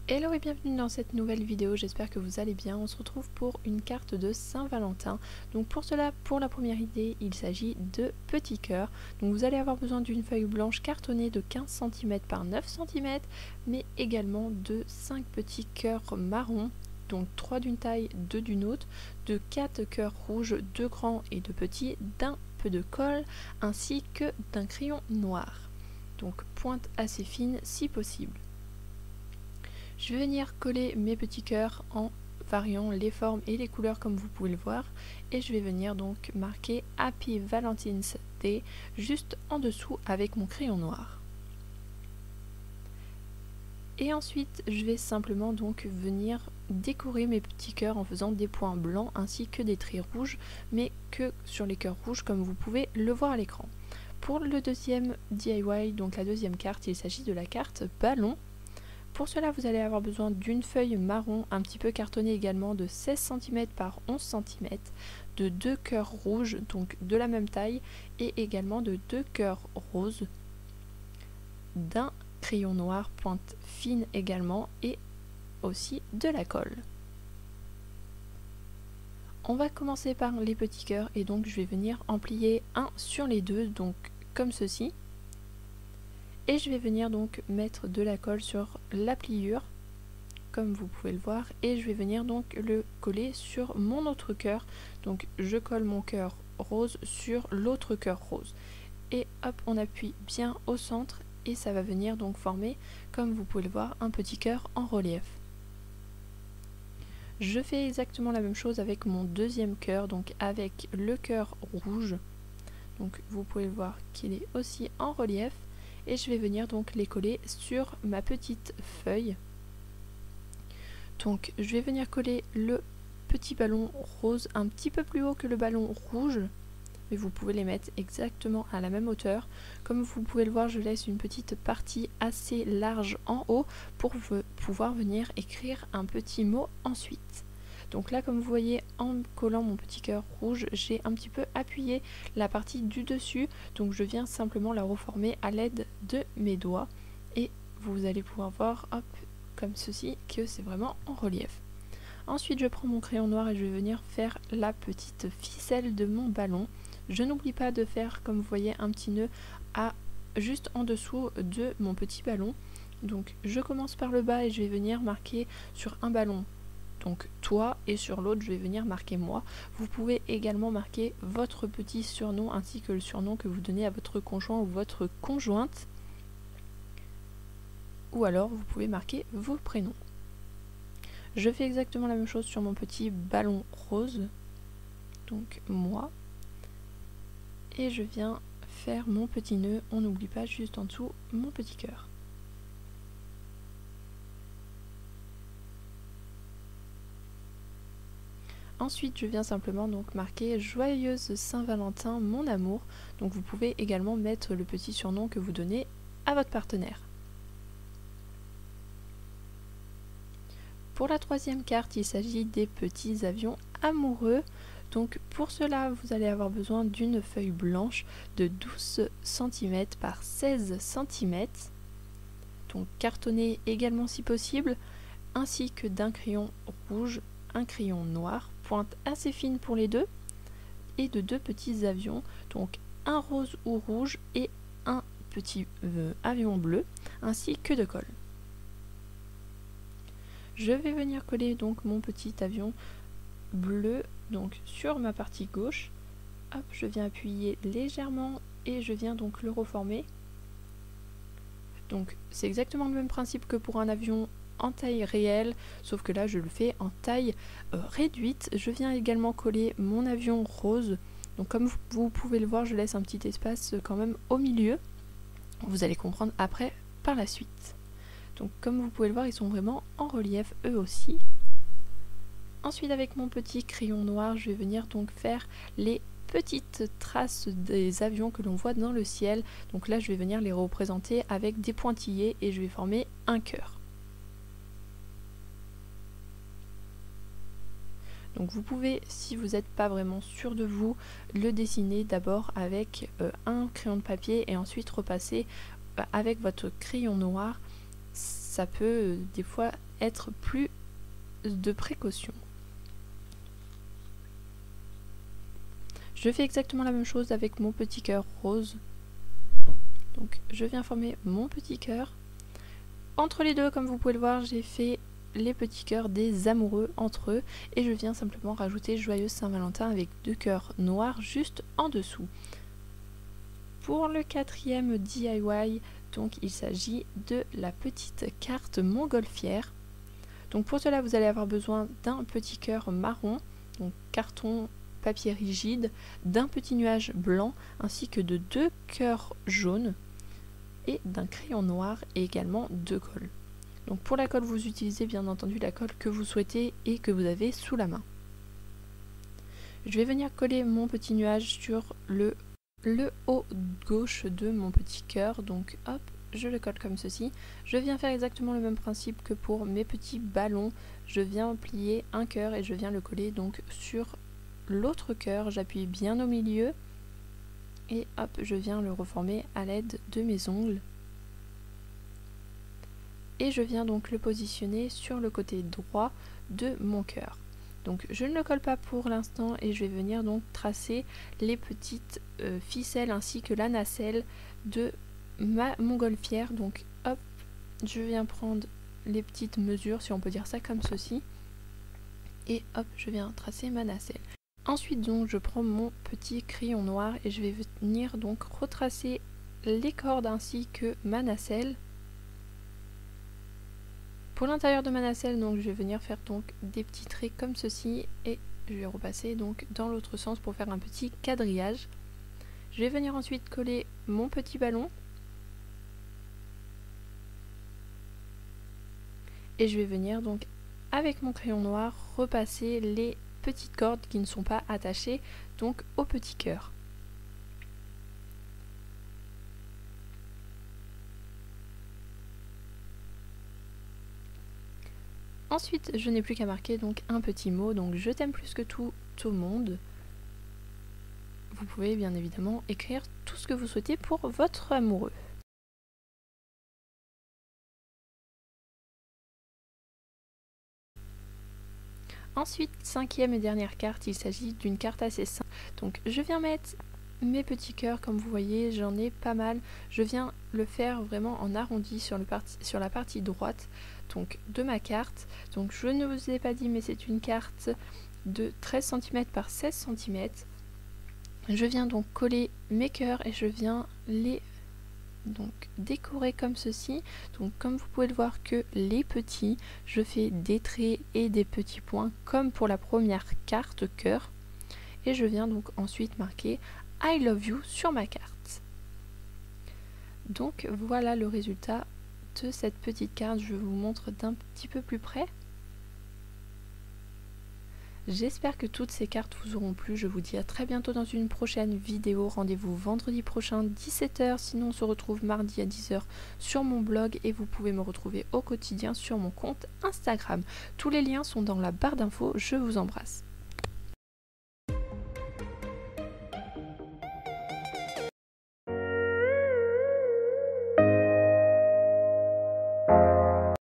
Hello et bienvenue dans cette nouvelle vidéo, j'espère que vous allez bien. On se retrouve pour une carte de Saint-Valentin. Donc pour cela, pour la première idée, il s'agit de petits cœurs. Donc vous allez avoir besoin d'une feuille blanche cartonnée de 15 cm par 9 cm, mais également de 5 petits cœurs marrons, donc 3 d'une taille, 2 d'une autre, de 4 cœurs rouges, 2 grands et 2 petits, d'un peu de colle, ainsi que d'un crayon noir. Donc pointe assez fine si possible. Je vais venir coller mes petits cœurs en variant les formes et les couleurs comme vous pouvez le voir, et je vais venir donc marquer Happy Valentine's Day juste en dessous avec mon crayon noir. Et ensuite je vais simplement donc venir décorer mes petits cœurs en faisant des points blancs ainsi que des traits rouges, mais que sur les cœurs rouges comme vous pouvez le voir à l'écran. Pour le deuxième DIY, donc la deuxième carte, il s'agit de la carte ballon. Pour cela, vous allez avoir besoin d'une feuille marron un petit peu cartonnée également de 16 cm par 11 cm, de 2 cœurs rouges, donc de la même taille, et également de 2 cœurs roses, d'un crayon noir pointe fine également, et aussi de la colle. On va commencer par les petits cœurs, et donc je vais venir en plier un sur les deux, donc comme ceci. Et je vais venir donc mettre de la colle sur la pliure, comme vous pouvez le voir, et je vais venir donc le coller sur mon autre cœur. Donc je colle mon cœur rose sur l'autre cœur rose. Et hop, on appuie bien au centre et ça va venir donc former, comme vous pouvez le voir, un petit cœur en relief. Je fais exactement la même chose avec mon deuxième cœur, donc avec le cœur rouge. Donc vous pouvez le voir qu'il est aussi en relief. Et je vais venir donc les coller sur ma petite feuille. Donc je vais venir coller le petit ballon rose un petit peu plus haut que le ballon rouge, mais vous pouvez les mettre exactement à la même hauteur. Comme vous pouvez le voir, je laisse une petite partie assez large en haut pour pouvoir venir écrire un petit mot ensuite. Donc là, comme vous voyez, en collant mon petit cœur rouge, j'ai un petit peu appuyé la partie du dessus, donc je viens simplement la reformer à l'aide de mes doigts, et vous allez pouvoir voir, hop, comme ceci, que c'est vraiment en relief. Ensuite, je prends mon crayon noir et je vais venir faire la petite ficelle de mon ballon. Je n'oublie pas de faire, comme vous voyez, un petit nœud juste en dessous de mon petit ballon. Donc je commence par le bas et je vais venir marquer sur un ballon donc toi, et sur l'autre je vais venir marquer moi. Vous pouvez également marquer votre petit surnom ainsi que le surnom que vous donnez à votre conjoint ou votre conjointe, ou alors vous pouvez marquer vos prénoms. Je fais exactement la même chose sur mon petit ballon rose, donc moi, et je viens faire mon petit nœud. On n'oublie pas juste en dessous mon petit cœur. Ensuite, je viens simplement donc marquer Joyeuse Saint-Valentin, mon amour. Donc vous pouvez également mettre le petit surnom que vous donnez à votre partenaire. Pour la troisième carte, il s'agit des petits avions amoureux. Donc pour cela, vous allez avoir besoin d'une feuille blanche de 12 cm par 16 cm, donc cartonnée également si possible, ainsi que d'un crayon rouge, un crayon noir, pointe assez fine pour les deux, et de 2 petits avions, donc un rose ou rouge et un petit avion bleu, ainsi que de colle. Je vais venir coller donc mon petit avion bleu donc sur ma partie gauche. Hop, je viens appuyer légèrement et je viens donc le reformer. Donc c'est exactement le même principe que pour un avion en taille réelle, sauf que là je le fais en taille réduite. Je viens également coller mon avion rose. Donc comme vous pouvez le voir, je laisse un petit espace quand même au milieu. Vous allez comprendre après par la suite. Donc comme vous pouvez le voir, ils sont vraiment en relief eux aussi. Ensuite, avec mon petit crayon noir, je vais venir donc faire les petites traces des avions que l'on voit dans le ciel. Donc là je vais venir les représenter avec des pointillés et je vais former un cœur. Donc vous pouvez, si vous n'êtes pas vraiment sûr de vous, le dessiner d'abord avec un crayon de papier et ensuite repasser avec votre crayon noir. ça peut des fois être plus de précaution. Je fais exactement la même chose avec mon petit cœur rose. Donc je viens former mon petit cœur. Entre les deux, comme vous pouvez le voir, j'ai fait les petits cœurs des amoureux entre eux et je viens simplement rajouter Joyeuse Saint-Valentin avec 2 cœurs noirs juste en dessous. Pour le 4e DIY, donc il s'agit de la petite carte montgolfière. Donc pour cela, vous allez avoir besoin d'un petit cœur marron, donc carton papier rigide, d'un petit nuage blanc ainsi que de 2 cœurs jaunes et d'un crayon noir et également de colle. Donc pour la colle, vous utilisez bien entendu la colle que vous souhaitez et que vous avez sous la main. Je vais venir coller mon petit nuage sur le haut gauche de mon petit cœur, donc hop, je le colle comme ceci. Je viens faire exactement le même principe que pour mes petits ballons. Je viens plier un cœur et je viens le coller donc sur l'autre cœur. J'appuie bien au milieu et hop, je viens le reformer à l'aide de mes ongles. Et je viens donc le positionner sur le côté droit de mon cœur. Donc je ne le colle pas pour l'instant et je vais venir donc tracer les petites ficelles ainsi que la nacelle de ma montgolfière. Donc hop, je viens prendre les petites mesures, si on peut dire ça comme ceci, et hop, je viens tracer ma nacelle. Ensuite donc je prends mon petit crayon noir et je vais venir donc retracer les cordes ainsi que ma nacelle. Pour l'intérieur de ma nacelle, donc je vais venir faire donc des petits traits comme ceci et je vais repasser donc dans l'autre sens pour faire un petit quadrillage. Je vais venir ensuite coller mon petit ballon et je vais venir donc avec mon crayon noir repasser les petites cordes qui ne sont pas attachées donc au petit cœur. Ensuite, je n'ai plus qu'à marquer donc un petit mot, donc je t'aime plus que tout au monde. Vous pouvez bien évidemment écrire tout ce que vous souhaitez pour votre amoureux. Ensuite, 5e et dernière carte, il s'agit d'une carte assez simple. Donc je viens mettre mes petits cœurs, comme vous voyez, j'en ai pas mal. Je viens le faire vraiment en arrondi sur la partie droite donc de ma carte. Donc je ne vous ai pas dit, mais c'est une carte de 13 cm par 16 cm. Je viens donc coller mes cœurs et je viens les donc décorer comme ceci. Donc comme vous pouvez le voir que les petits, je fais des traits et des petits points comme pour la première carte cœur. Et je viens donc ensuite marquer I love you sur ma carte. Donc voilà le résultat de cette petite carte. Je vous montre d'un petit peu plus près. J'espère que toutes ces cartes vous auront plu. Je vous dis à très bientôt dans une prochaine vidéo. Rendez-vous vendredi prochain 17 h. Sinon on se retrouve mardi à 10 h sur mon blog et vous pouvez me retrouver au quotidien sur mon compte Instagram. Tous les liens sont dans la barre d'infos. Je vous embrasse.